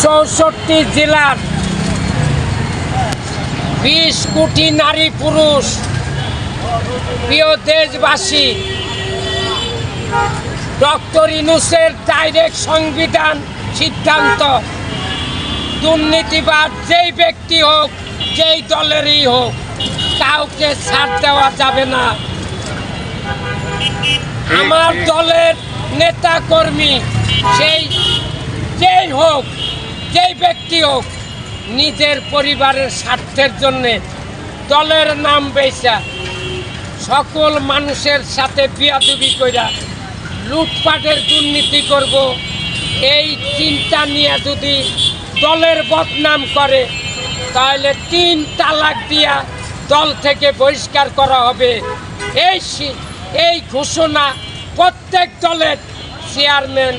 64 জেলার 20 কোটি নারী পুরুষ, প্রিয় দেশবাসী, ডক্টর ইউনূসের ডাইরেক্ট সংবিধান সিদ্ধান্ত দুর্নীতিবাদ যেই ব্যক্তি হোক, যেই দলেরই হোক, কাউকে ছাড় দেওয়া যাবে না। আমার দলের নেতা কর্মী যেই হোক, যেই ব্যক্তি হোক, নিজের পরিবারের স্বার্থের জন্যে দলের নাম বেচা সকল মানুষের সাথে বিয়াদবি কইরা লুটপাটের দুর্নীতি করব, এই চিন্তা নিয়ে যদি দলের বদনাম করে তাহলে 3 তালাক দিয়া দল থেকে বহিষ্কার করা হবে। এই ঘোষণা প্রত্যেক দলের চেয়ারম্যান